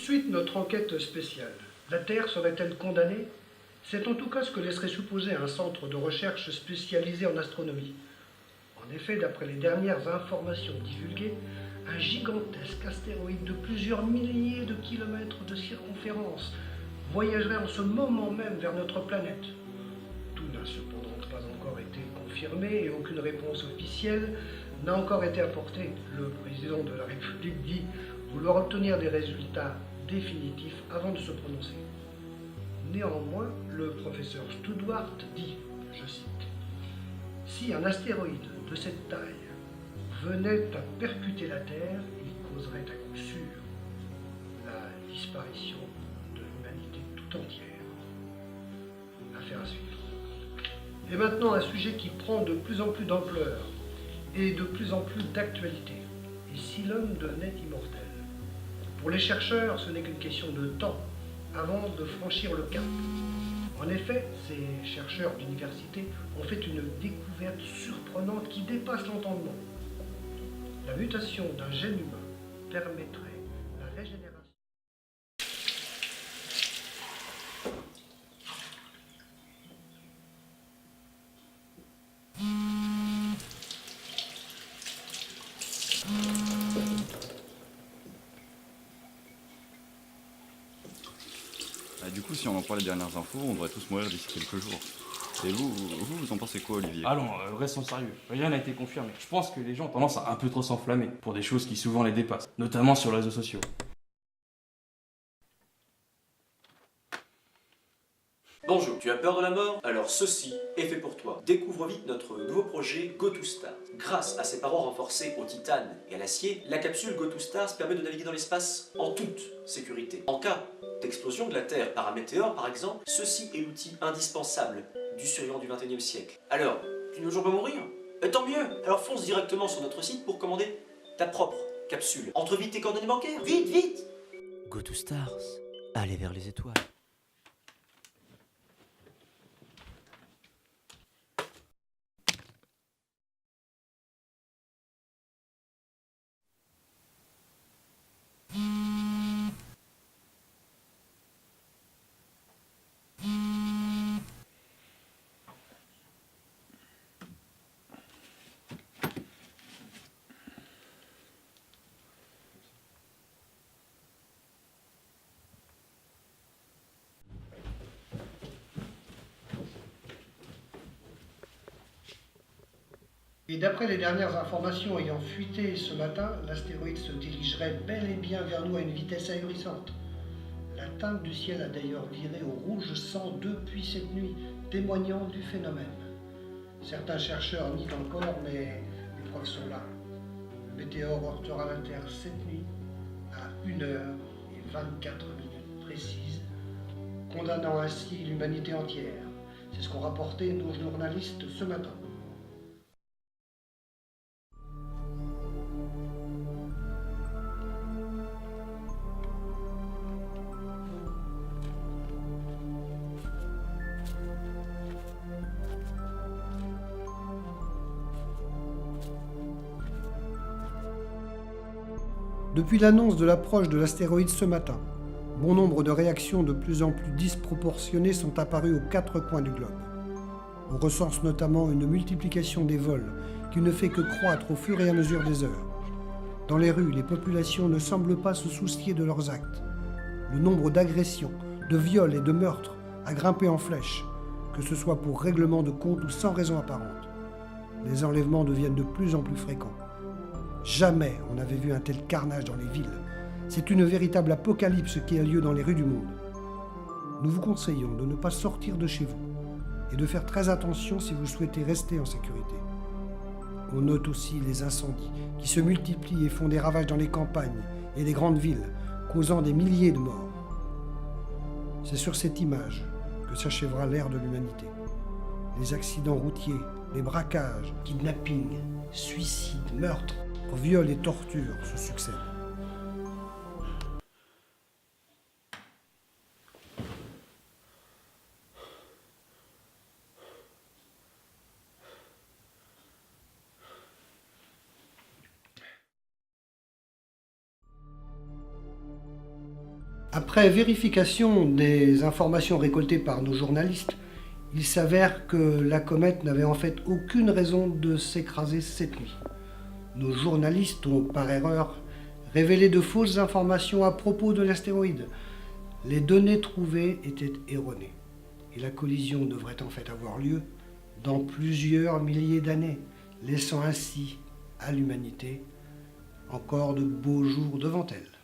suite notre enquête spéciale. La Terre serait-elle condamnée? C'est en tout cas ce que laisserait supposer un centre de recherche spécialisé en astronomie. En effet, d'après les dernières informations divulguées, un gigantesque astéroïde de plusieurs milliers de kilomètres de circonférence voyagerait en ce moment même vers notre planète. Tout n'a cependant pas encore été confirmé et aucune réponse officielle n'a encore été apportée. Le président de la République dit vouloir obtenir des résultats définitifs avant de se prononcer. Néanmoins, le professeur Studwart dit, je cite, si un astéroïde de cette taille venait à percuter la Terre, il causerait à coup sûr la disparition de l'humanité tout entière. Affaire à suivre. Et maintenant, un sujet qui prend de plus en plus d'ampleur et de plus en plus d'actualité. Et si l'homme devenait immortel? Pour les chercheurs, ce n'est qu'une question de temps avant de franchir le cap. En effet, ces chercheurs d'université ont fait une découverte surprenante qui dépasse l'entendement. La mutation d'un gène humain permettrait la régénération. Du coup, si on en croit les dernières infos, on devrait tous mourir d'ici quelques jours. Et vous en pensez quoi, Olivier? Allons, restons sérieux. Rien n'a été confirmé. Je pense que les gens ont tendance à un peu trop s'enflammer pour des choses qui souvent les dépassent, notamment sur les réseaux sociaux. Bonjour, tu as peur de la mort? Alors ceci est fait pour toi. Découvre vite notre nouveau projet GoToStars. Grâce à ses parois renforcées au titane et à l'acier, la capsule GoToStars permet de naviguer dans l'espace en toute sécurité. En cas d'explosion de la Terre par un météore par exemple, ceci est l'outil indispensable du survivant du XXIe siècle. Alors, tu ne veux toujours pas mourir? Tant mieux. Alors fonce directement sur notre site pour commander ta propre capsule. Entre vite tes coordonnées bancaires, vite, vite! GoToStars, allez vers les étoiles. Et d'après les dernières informations ayant fuité ce matin, l'astéroïde se dirigerait bel et bien vers nous à une vitesse ahurissante. La teinte du ciel a d'ailleurs viré au rouge sang depuis cette nuit, témoignant du phénomène. Certains chercheurs nient encore, mais les preuves sont là. Le météore heurtera la Terre cette nuit à 1h24 précises, condamnant ainsi l'humanité entière. C'est ce qu'ont rapporté nos journalistes ce matin. Depuis l'annonce de l'approche de l'astéroïde ce matin, bon nombre de réactions de plus en plus disproportionnées sont apparues aux quatre coins du globe. On recense notamment une multiplication des vols qui ne fait que croître au fur et à mesure des heures. Dans les rues, les populations ne semblent pas se soucier de leurs actes. Le nombre d'agressions, de viols et de meurtres a grimpé en flèche, que ce soit pour règlement de compte ou sans raison apparente. Les enlèvements deviennent de plus en plus fréquents. Jamais on n'avait vu un tel carnage dans les villes. C'est une véritable apocalypse qui a lieu dans les rues du monde. Nous vous conseillons de ne pas sortir de chez vous et de faire très attention si vous souhaitez rester en sécurité. On note aussi les incendies qui se multiplient et font des ravages dans les campagnes et les grandes villes, causant des milliers de morts. C'est sur cette image que s'achèvera l'ère de l'humanité. Les accidents routiers, les braquages, kidnappings, suicides, meurtres, viols et tortures se succèdent. Après vérification des informations récoltées par nos journalistes, il s'avère que la comète n'avait en fait aucune raison de s'écraser cette nuit. Nos journalistes ont par erreur révélé de fausses informations à propos de l'astéroïde. Les données trouvées étaient erronées et la collision devrait en fait avoir lieu dans plusieurs milliers d'années, laissant ainsi à l'humanité encore de beaux jours devant elle.